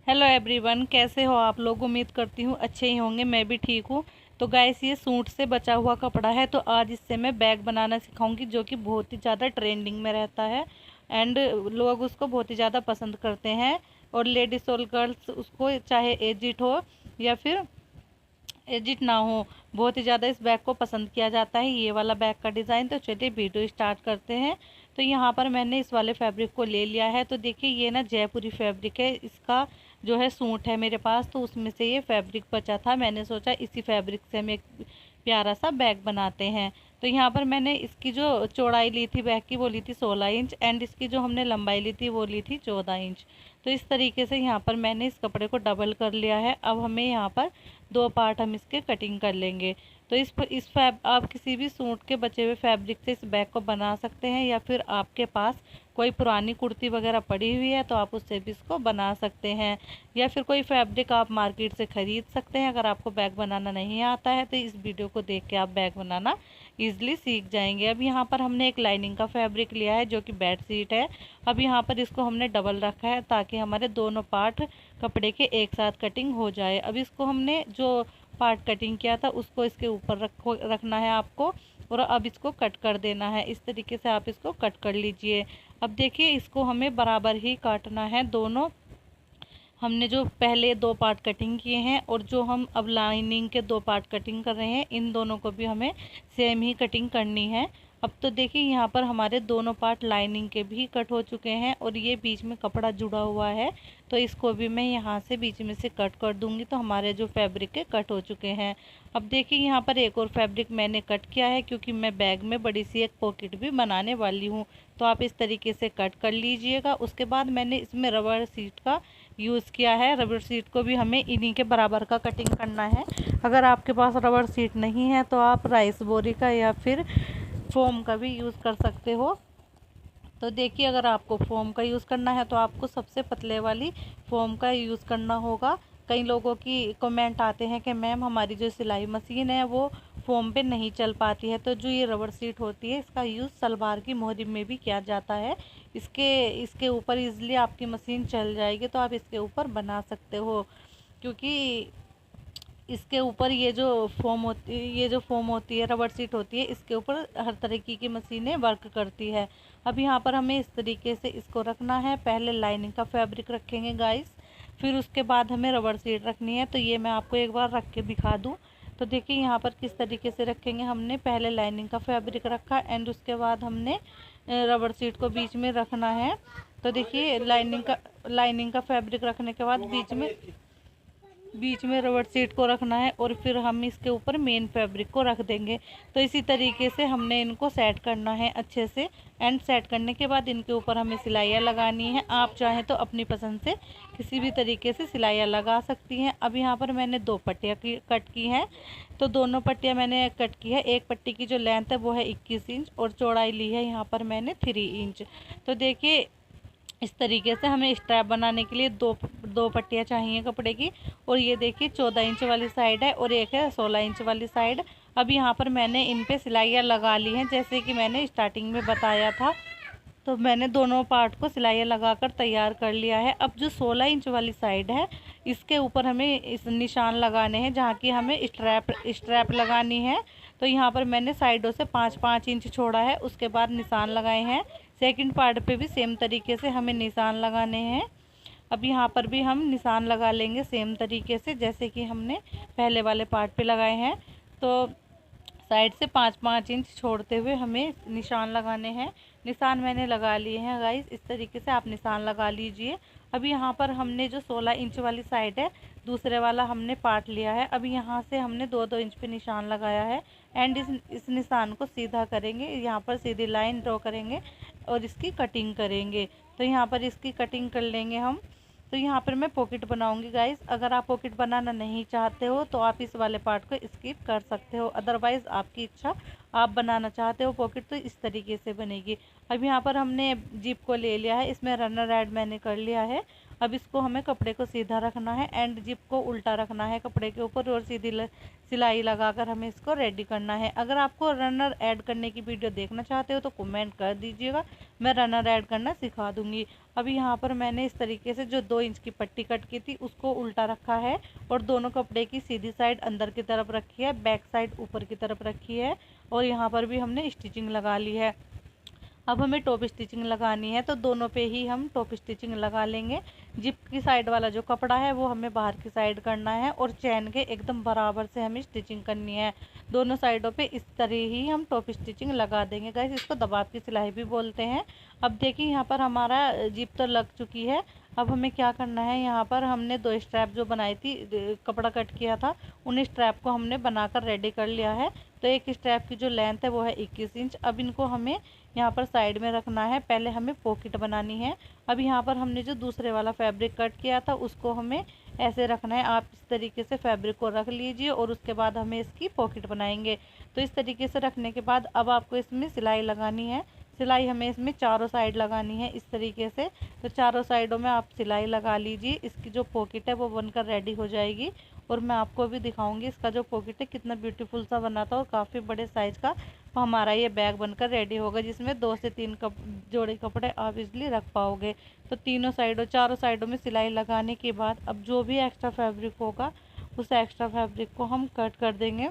Hello everyone, कैसे हो आप लोग। उम्मीद करती हूँ अच्छे ही होंगे। मैं भी ठीक हूँ। तो गाइस, ये सूट से बचा हुआ कपड़ा है, तो आज इससे मैं बैग बनाना सिखाऊंगी, जो कि बहुत ही ज़्यादा ट्रेंडिंग में रहता है एंड लोग उसको बहुत ही ज़्यादा पसंद करते हैं। और लेडीज़ और गर्ल्स उसको, चाहे एजिड हो या फिर एडिट ना हो, बहुत ही ज़्यादा इस बैग को पसंद किया जाता है, ये वाला बैग का डिज़ाइन। तो चलिए वीडियो स्टार्ट करते हैं। तो यहाँ पर मैंने इस वाले फैब्रिक को ले लिया है। तो देखिए, ये ना जयपुरी फैब्रिक है। इसका जो है सूट है मेरे पास, तो उसमें से ये फैब्रिक बचा था। मैंने सोचा इसी फैब्रिक से हम एक प्यारा सा बैग बनाते हैं। तो यहाँ पर मैंने इसकी जो चौड़ाई ली थी बैग की, वो ली थी 16 इंच एंड इसकी जो हमने लंबाई ली थी वो ली थी 14 इंच। तो इस तरीके से यहाँ पर मैंने इस कपड़े को डबल कर लिया है। अब हमें यहाँ पर दो पार्ट हम इसके कटिंग कर लेंगे। तो आप किसी भी सूट के बचे हुए फैब्रिक से इस बैग को बना सकते हैं, या फिर आपके पास कोई पुरानी कुर्ती वगैरह पड़ी हुई है तो आप उससे भी इसको बना सकते हैं, या फिर कोई फैब्रिक आप मार्केट से ख़रीद सकते हैं। अगर आपको बैग बनाना नहीं आता है तो इस वीडियो को देख के आप बैग बनाना ईजिली सीख जाएंगे। अब यहाँ पर हमने एक लाइनिंग का फैब्रिक लिया है, जो कि बेड शीट है। अब यहाँ पर इसको हमने डबल रखा है, ताकि हमारे दोनों पार्ट कपड़े के एक साथ कटिंग हो जाए। अब इसको हमने जो पार्ट कटिंग किया था उसको इसके ऊपर रखना है आपको, और अब इसको कट कर देना है। इस तरीके से आप इसको कट कर लीजिए। अब देखिए, इसको हमें बराबर ही काटना है। दोनों हमने जो पहले दो पार्ट कटिंग किए हैं और जो हम अब लाइनिंग के दो पार्ट कटिंग कर रहे हैं, इन दोनों को भी हमें सेम ही कटिंग करनी है। अब तो देखिए, यहाँ पर हमारे दोनों पार्ट लाइनिंग के भी कट हो चुके हैं और ये बीच में कपड़ा जुड़ा हुआ है, तो इसको भी मैं यहाँ से बीच में से कट कर दूंगी। तो हमारे जो फैब्रिक के कट हो चुके हैं। अब देखिए, यहाँ पर एक और फैब्रिक मैंने कट किया है, क्योंकि मैं बैग में बड़ी सी एक पॉकेट भी बनाने वाली हूँ। तो आप इस तरीके से कट कर लीजिएगा। उसके बाद मैंने इसमें रबर शीट का यूज़ किया है। रबर शीट को भी हमें इन्हीं के बराबर का कटिंग करना है। अगर आपके पास रबर शीट नहीं है तो आप राइस बोरी का या फिर फोम का भी यूज़ कर सकते हो। तो देखिए, अगर आपको फोम का यूज़ करना है तो आपको सबसे पतले वाली फोम का यूज़ करना होगा। कई लोगों की कमेंट आते हैं कि मैम, हमारी जो सिलाई मशीन है वो फोम पे नहीं चल पाती है। तो जो ये रबर शीट होती है, इसका यूज़ सलवार की मोहरी में भी किया जाता है। इसके ऊपर इजीली आपकी मशीन चल जाएगी, तो आप इसके ऊपर बना सकते हो। क्योंकि इसके ऊपर ये जो फोम होती है, रबर शीट होती है, इसके ऊपर हर तरीके की मशीनें वर्क करती है। अब यहाँ पर हमें इस तरीके से इसको रखना है। पहले लाइनिंग का फैब्रिक रखेंगे गाइस, फिर उसके बाद हमें रबर शीट रखनी है। तो ये मैं आपको एक बार रख के दिखा दूँ। तो देखिए, यहाँ पर किस तरीके से रखेंगे। हमने पहले लाइनिंग का फैब्रिक रखा एंड उसके बाद हमने रबर शीट को बीच में रखना है। तो देखिए, लाइनिंग का फैब्रिक रखने के बाद बीच में रबर शीट को रखना है, और फिर हम इसके ऊपर मेन फैब्रिक को रख देंगे। तो इसी तरीके से हमने इनको सेट करना है अच्छे से। एंड सेट करने के बाद इनके ऊपर हमें सिलाइयाँ लगानी है। आप चाहें तो अपनी पसंद से किसी भी तरीके से सिलाइयाँ लगा सकती हैं। अब यहाँ पर मैंने दो पट्टियाँ कट की हैं। तो दोनों पट्टियाँ मैंने कट की है। एक पट्टी की जो लेंथ है वो है 21 इंच और चौड़ाई ली है यहाँ पर मैंने 3 इंच। तो देखिए, इस तरीके से हमें स्ट्रैप बनाने के लिए दो पट्टियाँ चाहिए कपड़े की। और ये देखिए, 14 इंच वाली साइड है और एक है 16 इंच वाली साइड। अब यहाँ पर मैंने इन पे सिलाइयाँ लगा ली हैं, जैसे कि मैंने स्टार्टिंग में बताया था। तो मैंने दोनों पार्ट को सिलाइयाँ लगाकर तैयार कर लिया है। अब जो 16 इंच वाली साइड है, इसके ऊपर हमें इस निशान लगाने हैं, जहाँ की हमें स्ट्रैप लगानी है। तो यहाँ पर मैंने साइडों से 5-5 इंच छोड़ा है, उसके बाद निशान लगाए हैं। सेकंड पार्ट पे भी सेम तरीके से हमें निशान लगाने हैं। अब यहाँ पर भी हम निशान लगा लेंगे सेम तरीके से, जैसे कि हमने पहले वाले पार्ट पे लगाए हैं। तो साइड से 5-5 इंच छोड़ते हुए हमें निशान लगाने हैं। निशान मैंने लगा लिए हैं गाइस, इस तरीके से आप निशान लगा लीजिए। अब यहाँ पर हमने जो 16 इंच वाली साइड है, दूसरे वाला हमने पार्ट लिया है। अब यहाँ से हमने 2-2 इंच पे निशान लगाया है एंड इस निशान को सीधा करेंगे। यहाँ पर सीधी लाइन ड्रॉ करेंगे और इसकी कटिंग करेंगे। तो यहाँ पर इसकी कटिंग कर लेंगे हम। तो यहाँ पर मैं पॉकेट बनाऊंगी गाइस। अगर आप पॉकेट बनाना नहीं चाहते हो तो आप इस वाले पार्ट को स्किप कर सकते हो, अदरवाइज़ आपकी इच्छा। आप बनाना चाहते हो पॉकेट तो इस तरीके से बनेगी। अब यहाँ पर हमने जिप को ले लिया है, इसमें रनर ऐड मैंने कर लिया है। अब इसको हमें कपड़े को सीधा रखना है एंड जिप को उल्टा रखना है कपड़े के ऊपर और सीधी सिलाई लगाकर हमें इसको रेडी करना है। अगर आपको रनर ऐड करने की वीडियो देखना चाहते हो तो कमेंट कर दीजिएगा, मैं रनर ऐड करना सिखा दूंगी। अभी यहाँ पर मैंने इस तरीके से जो 2 इंच की पट्टी कट की थी उसको उल्टा रखा है और दोनों कपड़े की सीधी साइड अंदर की तरफ रखी है, बैक साइड ऊपर की तरफ रखी है और यहाँ पर भी हमने स्टिचिंग लगा ली है। अब हमें टॉप स्टिचिंग लगानी है तो दोनों पे ही हम टॉप स्टिचिंग लगा लेंगे। जिप की साइड वाला जो कपड़ा है वो हमें बाहर की साइड करना है और चैन के एकदम बराबर से हमें स्टिचिंग करनी है। दोनों साइडों पे इस तरह ही हम टॉप स्टिचिंग लगा देंगे गाइस, इसको दबाव की सिलाई भी बोलते हैं। अब देखिए यहाँ पर हमारा जिप तो लग चुकी है। अब हमें क्या करना है, यहाँ पर हमने 2 स्ट्रैप जो बनाई थी, कपड़ा कट किया था, उन स्ट्रैप को हमने बनाकर रेडी कर लिया है। तो एक स्ट्रैप की जो लेंथ है वो है 21 इंच। अब इनको हमें यहाँ पर साइड में रखना है। पहले हमें पॉकेट बनानी है। अब यहाँ पर हमने जो दूसरे वाला फैब्रिक कट किया था उसको हमें ऐसे रखना है। आप इस तरीके से फैब्रिक को रख लीजिए और उसके बाद हमें इसकी पॉकेट बनाएंगे। तो इस तरीके से रखने के बाद अब आपको इसमें सिलाई लगानी है। सिलाई हमें इसमें चारों साइड लगानी है इस तरीके से। तो चारों साइडों में आप सिलाई लगा लीजिए। इसकी जो पॉकेट है वो बनकर रेडी हो जाएगी और मैं आपको भी दिखाऊंगी इसका जो पॉकेट है कितना ब्यूटीफुल सा बना था और काफ़ी बड़े साइज़ का हमारा ये बैग बनकर रेडी होगा, जिसमें 2 से 3 जोड़े कपड़े आप इजली रख पाओगे। तो चारों साइडों में सिलाई लगाने के बाद अब जो भी एक्स्ट्रा फैब्रिक होगा उस एक्स्ट्रा फैब्रिक को हम कट कर देंगे,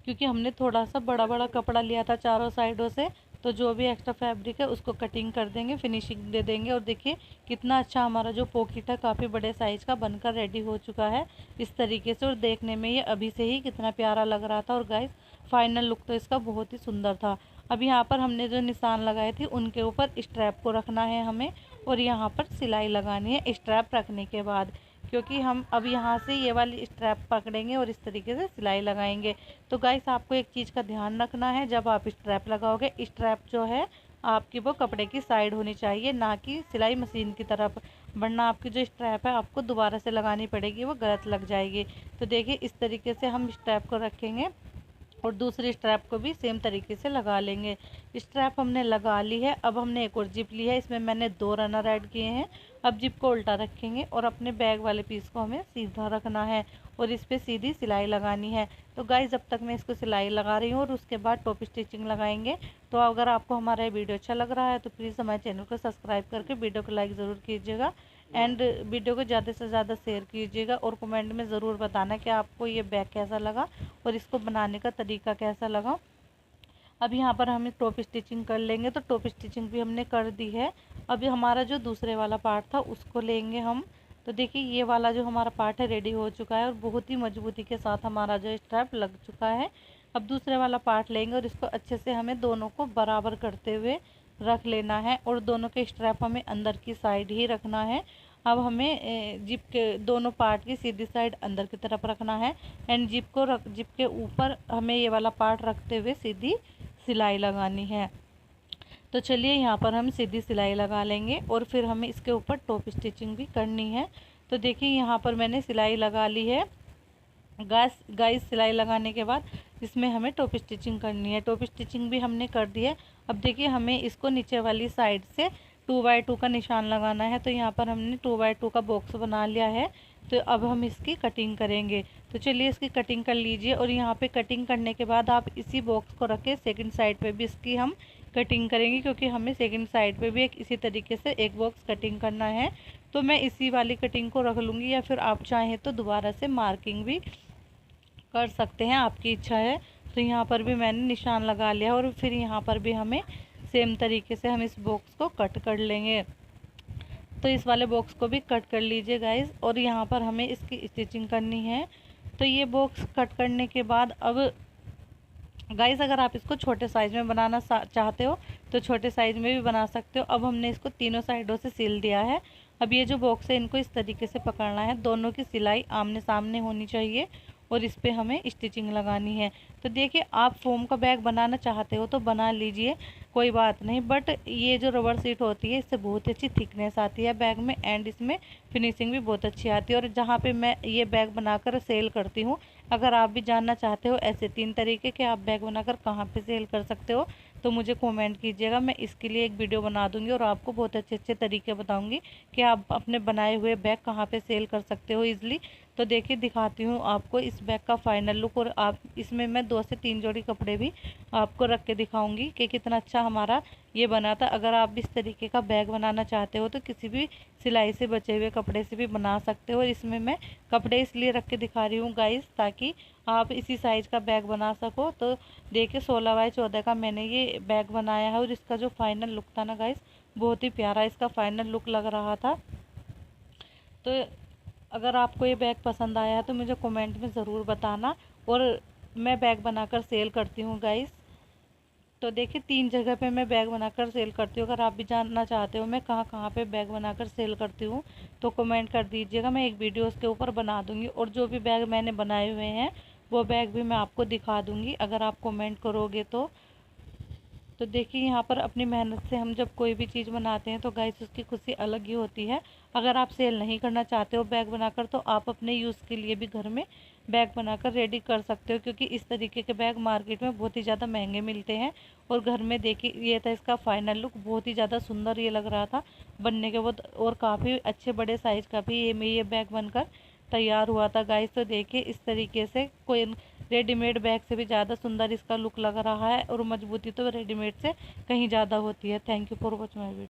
क्योंकि हमने थोड़ा सा बड़ा बड़ा कपड़ा लिया था चारों साइडों से। तो जो भी एक्स्ट्रा फैब्रिक है उसको कटिंग कर देंगे, फिनिशिंग दे देंगे। और देखिए कितना अच्छा हमारा जो पॉकेट है काफ़ी बड़े साइज़ का बनकर रेडी हो चुका है इस तरीके से। और देखने में ये अभी से ही कितना प्यारा लग रहा था और गाइस फाइनल लुक तो इसका बहुत ही सुंदर था। अब यहाँ पर हमने जो निशान लगाए थे उनके ऊपर स्ट्रैप को रखना है हमें और यहाँ पर सिलाई लगानी है स्ट्रैप रखने के बाद, क्योंकि हम अब यहाँ से ये वाली स्ट्रैप पकड़ेंगे और इस तरीके से सिलाई लगाएंगे। तो गाइस आपको एक चीज़ का ध्यान रखना है, जब आप स्ट्रैप लगाओगे स्ट्रैप जो है आपकी वो कपड़े की साइड होनी चाहिए, ना कि सिलाई मशीन की तरफ, वरना आपकी जो स्ट्रैप है आपको दोबारा से लगानी पड़ेगी, वो गलत लग जाएगी। तो देखिए इस तरीके से हम स्ट्रैप को रखेंगे और दूसरी स्ट्रैप को भी सेम तरीके से लगा लेंगे। स्ट्रैप हमने लगा ली है। अब हमने एक और जिप ली है, इसमें मैंने 2 रनर ऐड किए हैं। अब जिप को उल्टा रखेंगे और अपने बैग वाले पीस को हमें सीधा रखना है और इस पर सीधी सिलाई लगानी है। तो गाइस जब तक मैं इसको सिलाई लगा रही हूँ और उसके बाद टॉप स्टिचिंग लगाएंगे। तो अगर आपको हमारा ये वीडियो अच्छा लग रहा है तो प्लीज़ हमारे चैनल को सब्सक्राइब करके वीडियो को लाइक ज़रूर कीजिएगा एंड वीडियो को ज़्यादा से ज़्यादा शेयर कीजिएगा और कमेंट में ज़रूर बताना कि आपको ये बैग कैसा लगा और इसको बनाने का तरीका कैसा लगा। अब यहाँ पर हमें टॉप स्टिचिंग कर लेंगे। तो टॉप स्टिचिंग भी हमने कर दी है। अभी हमारा जो दूसरे वाला पार्ट था उसको लेंगे हम। तो देखिए ये वाला जो हमारा पार्ट है रेडी हो चुका है और बहुत ही मजबूती के साथ हमारा जो स्ट्रैप लग चुका है। अब दूसरे वाला पार्ट लेंगे और इसको अच्छे से हमें दोनों को बराबर करते हुए रख लेना है और दोनों के स्ट्रैप हमें अंदर की साइड ही रखना है। अब हमें जिप के दोनों पार्ट की सीधी साइड अंदर की तरफ रखना है एंड जिप के ऊपर हमें ये वाला पार्ट रखते हुए सीधी सिलाई लगानी है। तो चलिए यहाँ पर हम सीधी सिलाई लगा लेंगे और फिर हमें इसके ऊपर टॉप स्टिचिंग भी करनी है। तो देखिए यहाँ पर मैंने सिलाई लगा ली है। गाइस सिलाई लगाने के बाद इसमें हमें टॉप स्टिचिंग करनी है। टॉप स्टिचिंग भी हमने कर दी है। अब देखिए हमें इसको नीचे वाली साइड से 2x2 का निशान लगाना है। तो यहाँ पर हमने 2x2 का बॉक्स बना लिया है। तो अब हम इसकी कटिंग करेंगे। तो चलिए इसकी कटिंग कर लीजिए और यहाँ पे कटिंग करने के बाद आप इसी बॉक्स को रखें, सेकंड साइड पे भी इसकी हम कटिंग करेंगे, क्योंकि हमें सेकंड साइड पे भी इसी तरीके से एक बॉक्स कटिंग करना है। तो मैं इसी वाली कटिंग को रख लूँगी या फिर आप चाहें तो दोबारा से मार्किंग भी कर सकते हैं, आपकी इच्छा है। तो यहाँ पर भी मैंने निशान लगा लिया और फिर यहाँ पर भी हमें सेम तरीके से हम इस बॉक्स को कट कर लेंगे। तो इस वाले बॉक्स को भी कट कर लीजिए गाइस और यहाँ पर हमें इसकी स्टिचिंग करनी है। तो ये बॉक्स कट करने के बाद अब गाइस अगर आप इसको छोटे साइज़ में बनाना चाहते हो तो छोटे साइज़ में भी बना सकते हो। अब हमने इसको तीनों साइडों से सिल दिया है। अब ये जो बॉक्स है इनको इस तरीके से पकड़ना है, दोनों की सिलाई आमने सामने होनी चाहिए और इस पे हमें स्टिचिंग लगानी है। तो देखिए आप फोम का बैग बनाना चाहते हो तो बना लीजिए, कोई बात नहीं, बट ये जो रबर सीट होती है इससे बहुत ही अच्छी थिकनेस आती है बैग में एंड इसमें फिनिशिंग भी बहुत अच्छी आती है। और जहाँ पे मैं ये बैग बनाकर सेल करती हूँ, अगर आप भी जानना चाहते हो ऐसे 3 तरीके के आप बैग बनाकर कहाँ पे सेल कर सकते हो तो मुझे कमेंट कीजिएगा, मैं इसके लिए एक वीडियो बना दूंगी और आपको बहुत अच्छे अच्छे तरीके बताऊंगी कि आप अपने बनाए हुए बैग कहाँ पे सेल कर सकते हो ईजिली। तो देखिए दिखाती हूँ आपको इस बैग का फाइनल लुक, और आप इसमें मैं 2 से 3 जोड़ी कपड़े भी आपको रख के दिखाऊंगी कि कितना अच्छा हमारा ये बना था। अगर आप भी इस तरीके का बैग बनाना चाहते हो तो किसी भी सिलाई से बचे हुए कपड़े से भी बना सकते हो। इसमें मैं कपड़े इसलिए रख के दिखा रही हूँ गाइस ताकि आप इसी साइज़ का बैग बना सको। तो देखिए 16 बाई 14 का मैंने ये बैग बनाया है, और इसका जो फाइनल लुक था ना गाइस, बहुत ही प्यारा इसका फाइनल लुक लग रहा था। तो अगर आपको ये बैग पसंद आया है तो मुझे कमेंट में ज़रूर बताना। और मैं बैग बनाकर सेल करती हूँ गाइस। तो देखिए 3 जगह पे मैं बैग बनाकर सेल करती हूँ। अगर आप भी जानना चाहते हो मैं कहाँ कहाँ पे बैग बनाकर सेल करती हूँ तो कमेंट कर दीजिएगा, मैं एक वीडियो उसके ऊपर बना दूँगी। और जो भी बैग मैंने बनाए हुए हैं वो बैग भी मैं आपको दिखा दूँगी अगर आप कमेंट करोगे तो। तो देखिए यहाँ पर अपनी मेहनत से हम जब कोई भी चीज़ बनाते हैं तो गाइस उसकी खुशी अलग ही होती है। अगर आप सेल नहीं करना चाहते हो बैग बनाकर तो आप अपने यूज़ के लिए भी घर में बैग बनाकर रेडी कर सकते हो, क्योंकि इस तरीके के बैग मार्केट में बहुत ही ज़्यादा महंगे मिलते हैं। और घर में देखिए ये था इसका फाइनल लुक, बहुत ही ज़्यादा सुंदर ये लग रहा था बनने के बाद, और काफ़ी अच्छे बड़े साइज़ का भी ये बैग बनकर तैयार हुआ था गाइस। तो देखिए इस तरीके से कोई रेडीमेड बैग से भी ज़्यादा सुंदर इसका लुक लग रहा है, और मजबूती तो रेडीमेड से कहीं ज़्यादा होती है। Thank you for watching my video.